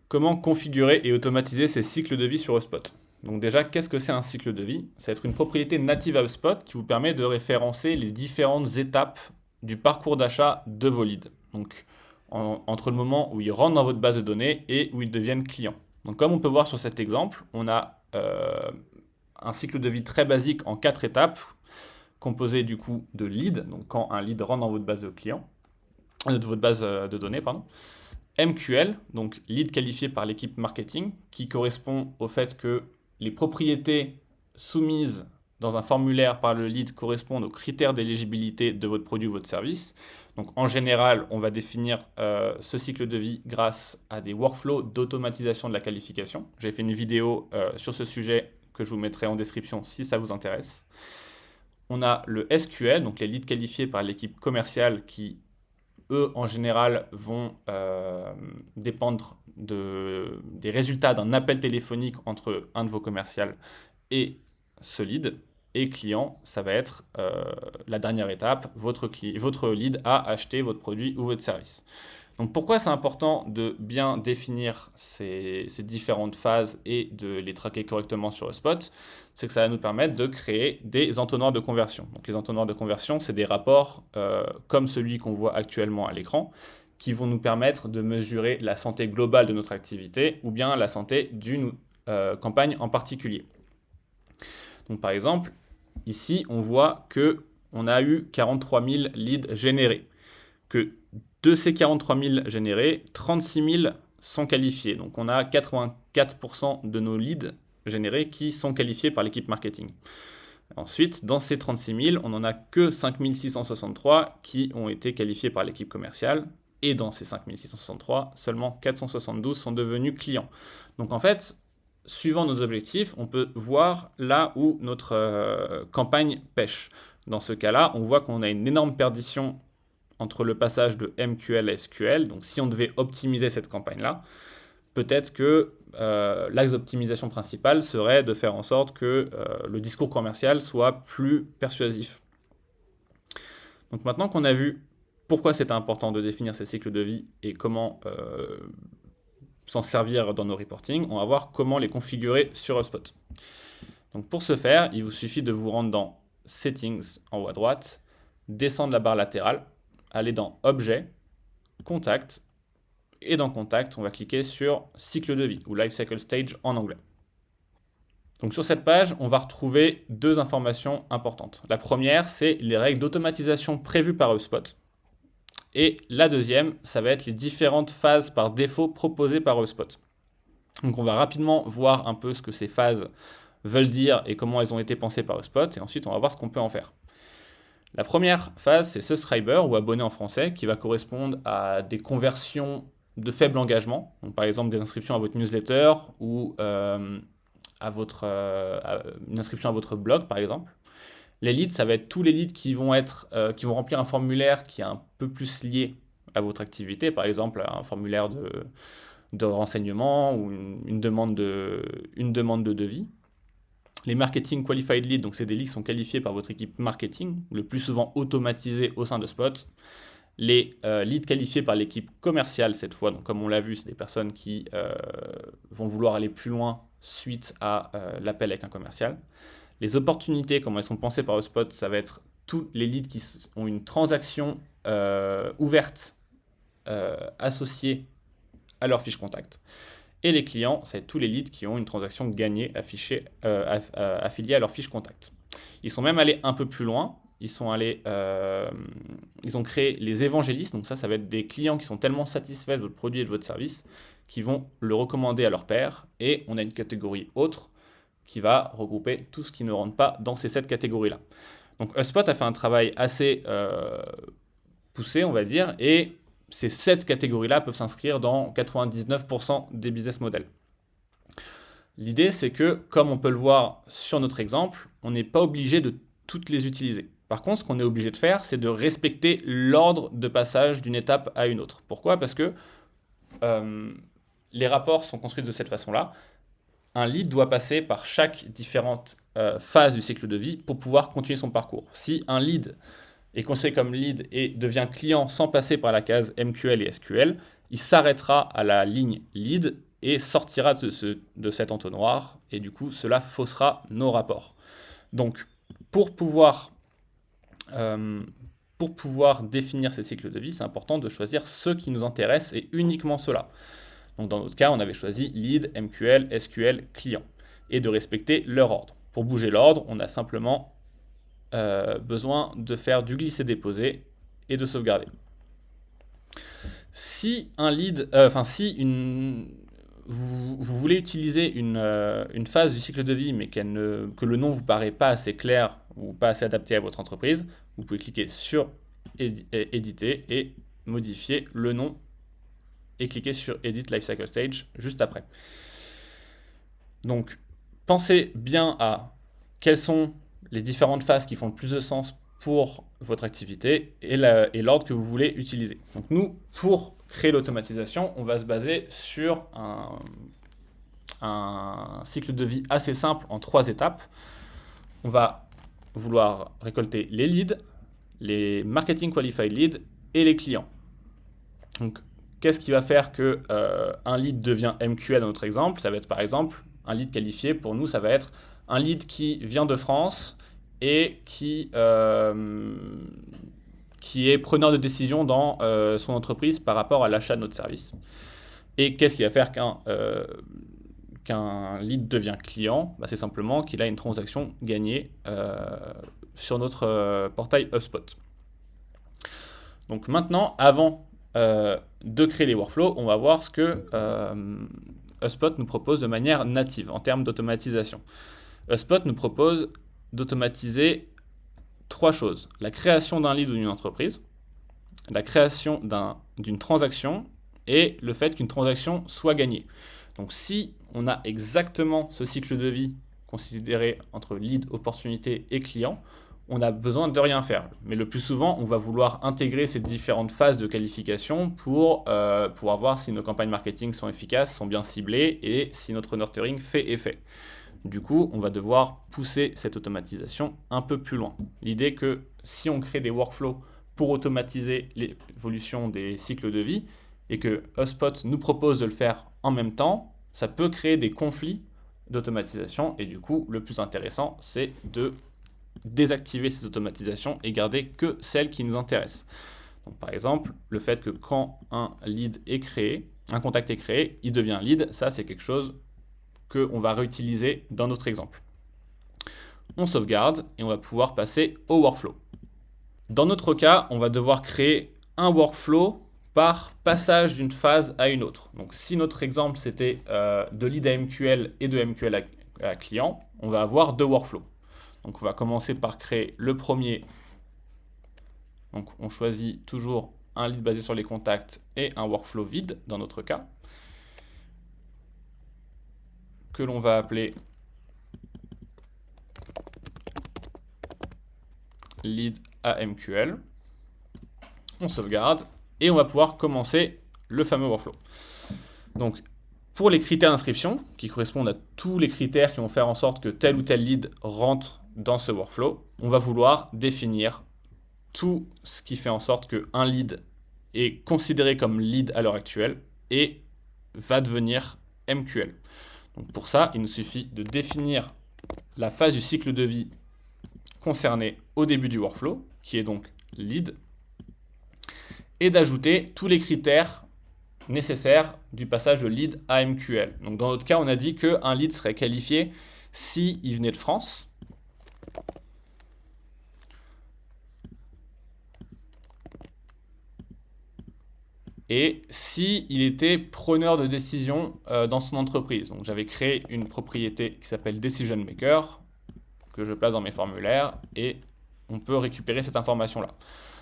Comment configurer et automatiser ces cycles de vie sur HubSpot? Donc déjà, qu'est-ce que c'est un cycle de vie? Ça va être une propriété native à HubSpot qui vous permet de référencer les différentes étapes du parcours d'achat de vos leads. Donc entre le moment où ils rentrent dans votre base de données et où ils deviennent clients. Donc comme on peut voir sur cet exemple, on a un cycle de vie très basique en 4 étapes, composé du coup de leads, donc quand un lead rentre dans votre base de clients, de votre base de données, pardon. MQL, donc lead qualifié par l'équipe marketing, qui correspond au fait que les propriétés soumises dans un formulaire par le lead correspondent aux critères d'éligibilité de votre produit ou votre service. Donc en général, on va définir ce cycle de vie grâce à des workflows d'automatisation de la qualification. J'ai fait une vidéo sur ce sujet que je vous mettrai en description si ça vous intéresse. On a le SQL, donc les leads qualifiés par l'équipe commerciale qui eux, en général, vont dépendre des résultats d'un appel téléphonique entre un de vos commerciaux et ce lead. Et client, ça va être la dernière étape, votre lead a acheté votre produit ou votre service. Donc pourquoi c'est important de bien définir ces différentes phases et de les traquer correctement sur HubSpot? C'est que ça va nous permettre de créer des entonnoirs de conversion. Donc les entonnoirs de conversion, c'est des rapports comme celui qu'on voit actuellement à l'écran, qui vont nous permettre de mesurer la santé globale de notre activité ou bien la santé d'une campagne en particulier. Donc par exemple, ici, on voit qu'on a eu 43 000 leads générés, que de ces 43 000 générés, 36 000 sont qualifiés. Donc on a 84% de nos leads générés qui sont qualifiés par l'équipe marketing. Ensuite, dans ces 36 000, on n'en a que 5 663 qui ont été qualifiés par l'équipe commerciale. Et dans ces 5 663, seulement 472 sont devenus clients. Donc en fait, suivant nos objectifs, on peut voir là où notre campagne pêche. Dans ce cas-là, on voit qu'on a une énorme perdition entre le passage de MQL à SQL. Donc si on devait optimiser cette campagne-là, peut-être que l'axe d'optimisation principal serait de faire en sorte que le discours commercial soit plus persuasif. Donc maintenant qu'on a vu pourquoi c'est important de définir ces cycles de vie et comment s'en servir dans nos reporting, on va voir comment les configurer sur HubSpot. Donc pour ce faire, il vous suffit de vous rendre dans Settings en haut à droite, descendre la barre latérale, aller dans Objet, Contact, et dans Contact, on va cliquer sur Cycle de vie, ou Life Cycle Stage en anglais. Donc sur cette page, on va retrouver deux informations importantes. La première, c'est les règles d'automatisation prévues par HubSpot. Et la deuxième, ça va être les différentes phases par défaut proposées par HubSpot. Donc on va rapidement voir un peu ce que ces phases veulent dire et comment elles ont été pensées par HubSpot, et ensuite on va voir ce qu'on peut en faire. La première phase, c'est subscriber ou abonné en français, qui va correspondre à des conversions de faible engagement, donc par exemple des inscriptions à votre newsletter ou une inscription à votre blog par exemple. Les leads, ça va être tous les leads qui vont remplir un formulaire qui est un peu plus lié à votre activité, par exemple un formulaire de renseignement ou une demande de devis. Les marketing qualified leads, donc c'est des leads qui sont qualifiés par votre équipe marketing, le plus souvent automatisés au sein de Spot. Les leads qualifiés par l'équipe commerciale cette fois, donc comme on l'a vu, c'est des personnes qui vont vouloir aller plus loin suite à l'appel avec un commercial. Les opportunités, comment elles sont pensées par HubSpot, ça va être tous les leads qui ont une transaction ouverte associée à leur fiche contact. Et les clients, c'est tous les leads qui ont une transaction gagnée affiliée à leur fiche contact. Ils sont même allés un peu plus loin. Ils ont créé les évangélistes. Donc ça va être des clients qui sont tellement satisfaits de votre produit et de votre service qui vont le recommander à leur pairs. Et on a une catégorie autre qui va regrouper tout ce qui ne rentre pas dans ces 7 catégories-là. Donc HubSpot a fait un travail assez poussé, on va dire, et ces 7 catégories-là peuvent s'inscrire dans 99% des business models. L'idée, c'est que, comme on peut le voir sur notre exemple, on n'est pas obligé de toutes les utiliser. Par contre, ce qu'on est obligé de faire, c'est de respecter l'ordre de passage d'une étape à une autre. Pourquoi ? Parce que les rapports sont construits de cette façon-là. Un lead doit passer par chaque différente phase du cycle de vie pour pouvoir continuer son parcours. Si un lead est considéré comme lead et devient client sans passer par la case MQL et SQL, il s'arrêtera à la ligne lead et sortira de cet entonnoir, et du coup, cela faussera nos rapports. Donc, pour pouvoir définir ces cycles de vie, c'est important de choisir ceux qui nous intéressent et uniquement ceux-là. Donc dans notre cas, on avait choisi lead, MQL, SQL, client, et de respecter leur ordre. Pour bouger l'ordre, on a simplement besoin de faire du glisser-déposer et de sauvegarder. Si vous voulez utiliser une phase du cycle de vie, mais que le nom ne vous paraît pas assez clair ou pas assez adapté à votre entreprise, vous pouvez cliquer sur éditer et modifier le nom et cliquer sur Edit Lifecycle Stage juste après. Donc, pensez bien à quelles sont les différentes phases qui font le plus de sens pour votre activité et l'ordre que vous voulez utiliser. Donc nous, pour créer l'automatisation, on va se baser sur un cycle de vie assez simple en 3 étapes. On va vouloir récolter les leads, les marketing qualified leads et les clients. Donc, qu'est-ce qui va faire que un lead devient MQL dans notre exemple? Ça va être par exemple un lead qualifié. Pour nous, ça va être un lead qui vient de France et qui est preneur de décision dans son entreprise par rapport à l'achat de notre service. Et qu'est-ce qui va faire qu'un lead devient client? C'est simplement qu'il a une transaction gagnée sur notre portail HubSpot. Donc maintenant, avant de créer les workflows, on va voir ce que HubSpot nous propose de manière native en termes d'automatisation. HubSpot nous propose d'automatiser 3 choses. La création d'un lead ou d'une entreprise, la création d'une transaction et le fait qu'une transaction soit gagnée. Donc si on a exactement ce cycle de vie considéré entre lead, opportunité et client, on n'a besoin de rien faire. Mais le plus souvent, on va vouloir intégrer ces différentes phases de qualification pour voir si nos campagnes marketing sont efficaces, sont bien ciblées et si notre nurturing fait effet. Du coup, on va devoir pousser cette automatisation un peu plus loin. L'idée que si on crée des workflows pour automatiser l'évolution des cycles de vie et que HubSpot nous propose de le faire en même temps, ça peut créer des conflits d'automatisation et du coup, le plus intéressant, c'est de désactiver ces automatisations et garder que celles qui nous intéressent. Donc, par exemple, le fait que quand un lead est créé, un contact est créé, il devient lead, ça c'est quelque chose qu'on va réutiliser dans notre exemple. On sauvegarde et on va pouvoir passer au workflow. Dans notre cas, on va devoir créer un workflow par passage d'une phase à une autre. Donc si notre exemple c'était de lead à MQL et de MQL à client, on va avoir 2 workflows. Donc on va commencer par créer le premier. Donc on choisit toujours un lead basé sur les contacts et un workflow vide dans notre cas, que l'on va appeler lead à MQL. On sauvegarde et on va pouvoir commencer le fameux workflow. Donc pour les critères d'inscription, qui correspondent à tous les critères qui vont faire en sorte que tel ou tel lead rentre dans ce workflow, on va vouloir définir tout ce qui fait en sorte qu'un lead est considéré comme lead à l'heure actuelle et va devenir MQL. Donc pour ça, il nous suffit de définir la phase du cycle de vie concernée au début du workflow, qui est donc lead, et d'ajouter tous les critères nécessaires du passage de lead à MQL. Donc dans notre cas, on a dit qu'un lead serait qualifié s'il venait de France. Et s'il était preneur de décision dans son entreprise. Donc j'avais créé une propriété qui s'appelle Decision Maker, que je place dans mes formulaires, et on peut récupérer cette information-là.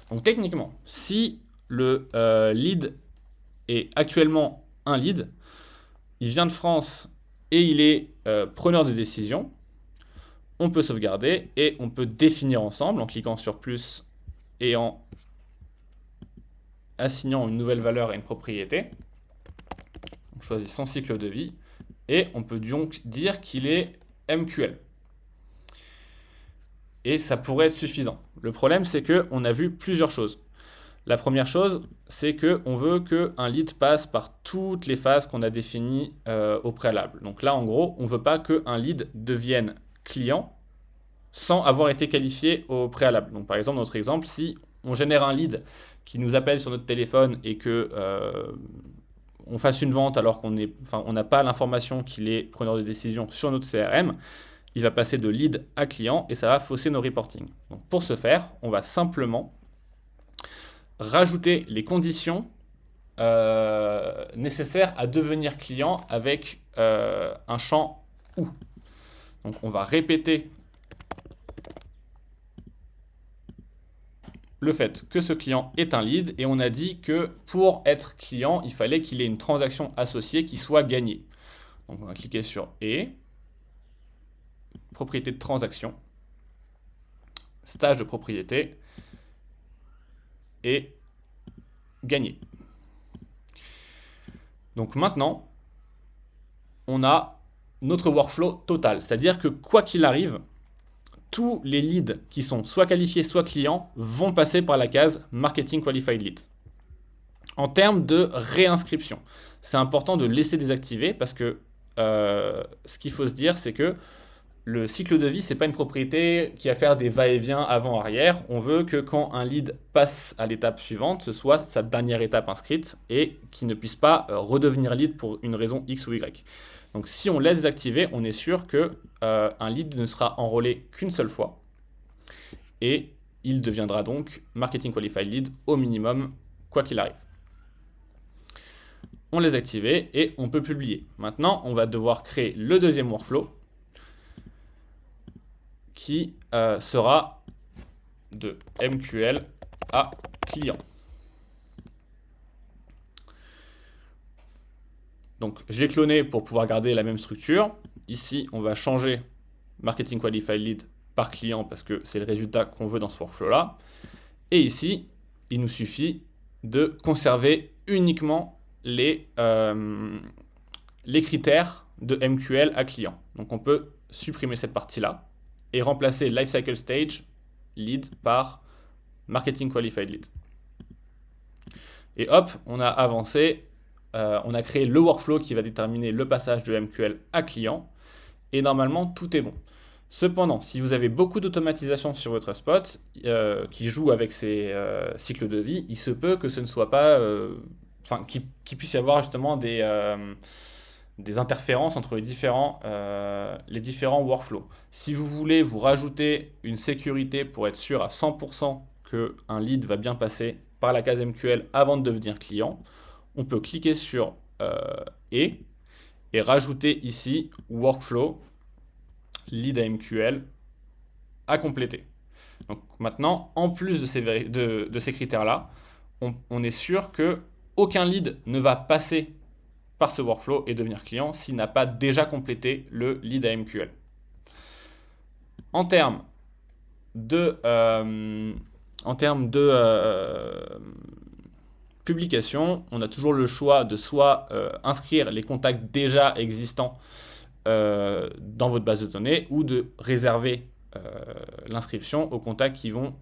Donc techniquement, si le lead est actuellement un lead, il vient de France et il est preneur de décision, on peut sauvegarder et on peut définir ensemble en cliquant sur plus et en assignant une nouvelle valeur à une propriété. On choisit son cycle de vie et on peut donc dire qu'il est MQL. Et ça pourrait être suffisant. Le problème, c'est qu'on a vu plusieurs choses. La première chose, c'est qu'on veut qu'un lead passe par toutes les phases qu'on a définies au préalable. Donc là, en gros, on ne veut pas qu'un lead devienne client sans avoir été qualifié au préalable. Donc par exemple, dans notre exemple, si on génère un lead qui nous appelle sur notre téléphone et que on fasse une vente alors on n'a pas l'information qu'il est preneur de décision sur notre CRM, il va passer de lead à client et ça va fausser nos reporting. Donc pour ce faire, on va simplement rajouter les conditions nécessaires à devenir client avec un champ où. Donc on va répéter le fait que ce client est un lead et on a dit que pour être client, il fallait qu'il ait une transaction associée qui soit gagnée. Donc on va cliquer sur « Et », propriété de transaction, stage de propriété et gagné. Donc maintenant, on a notre workflow total, c'est-à-dire que quoi qu'il arrive, tous les leads qui sont soit qualifiés, soit clients vont passer par la case Marketing Qualified Lead. En termes de réinscription, c'est important de laisser désactiver parce que ce qu'il faut se dire, c'est que le cycle de vie, ce n'est pas une propriété qui va faire des va-et-vient avant-arrière. On veut que quand un lead passe à l'étape suivante, ce soit sa dernière étape inscrite et qu'il ne puisse pas redevenir lead pour une raison X ou Y. Donc si on laisse désactiver, on est sûr qu'un lead ne sera enrôlé qu'une seule fois et il deviendra donc Marketing Qualified Lead au minimum, quoi qu'il arrive. On les active et on peut publier. Maintenant, on va devoir créer le deuxième workflow qui sera de MQL à client. Donc, je l'ai cloné pour pouvoir garder la même structure. Ici, on va changer Marketing Qualified Lead par client parce que c'est le résultat qu'on veut dans ce workflow-là. Et ici, il nous suffit de conserver uniquement les critères de MQL à client. Donc, on peut supprimer cette partie-là et remplacer Lifecycle Stage Lead par Marketing Qualified Lead. Et hop, on a avancé. On a créé le workflow qui va déterminer le passage de MQL à client et normalement tout est bon. Cependant, si vous avez beaucoup d'automatisation sur votre spot qui joue avec ces cycles de vie, il se peut que ce ne soit pas, qu'il puisse y avoir justement des interférences entre les différents workflows. Si vous voulez vous rajouter une sécurité pour être sûr à 100% qu'un lead va bien passer par la case MQL avant de devenir client, on peut cliquer sur et rajouter ici Workflow Lead à MQL à compléter. Donc maintenant, en plus de ces critères-là, on est sûr qu'aucun lead ne va passer par ce workflow et devenir client s'il n'a pas déjà complété le lead à MQL. En termes de publication, on a toujours le choix de soit inscrire les contacts déjà existants dans votre base de données ou de réserver l'inscription aux contacts qui vont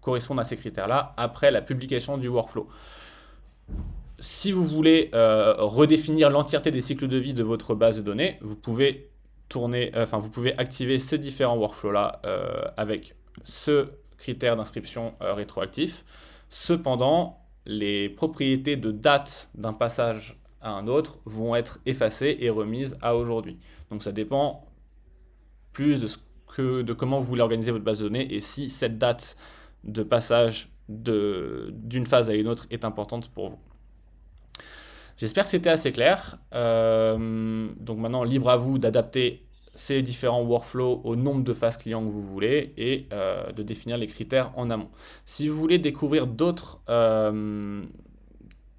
correspondre à ces critères-là après la publication du workflow. Si vous voulez redéfinir l'entièreté des cycles de vie de votre base de données, vous pouvez activer ces différents workflows-là avec ce critère d'inscription rétroactif. Cependant, les propriétés de date d'un passage à un autre vont être effacées et remises à aujourd'hui. Donc ça dépend plus de comment vous voulez organiser votre base de données et si cette date de passage d'une phase à une autre est importante pour vous. J'espère que c'était assez clair. Donc maintenant, libre à vous d'adapter ces différents workflows au nombre de phases clients que vous voulez et de définir les critères en amont. Si vous voulez découvrir d'autres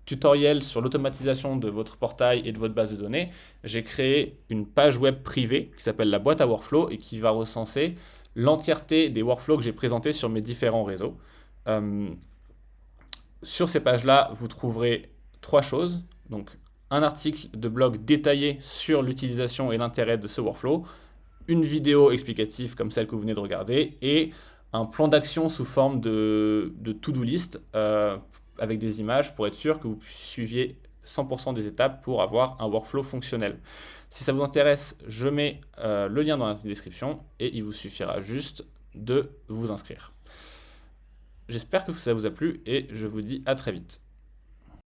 tutoriels sur l'automatisation de votre portail et de votre base de données, j'ai créé une page web privée qui s'appelle la boîte à workflows et qui va recenser l'entièreté des workflows que j'ai présentés sur mes différents réseaux. Sur ces pages-là, vous trouverez 3 choses. Donc, un article de blog détaillé sur l'utilisation et l'intérêt de ce workflow, une vidéo explicative comme celle que vous venez de regarder et un plan d'action sous forme de to-do list avec des images pour être sûr que vous suiviez 100% des étapes pour avoir un workflow fonctionnel. Si ça vous intéresse, je mets le lien dans la description et il vous suffira juste de vous inscrire. J'espère que ça vous a plu et je vous dis à très vite.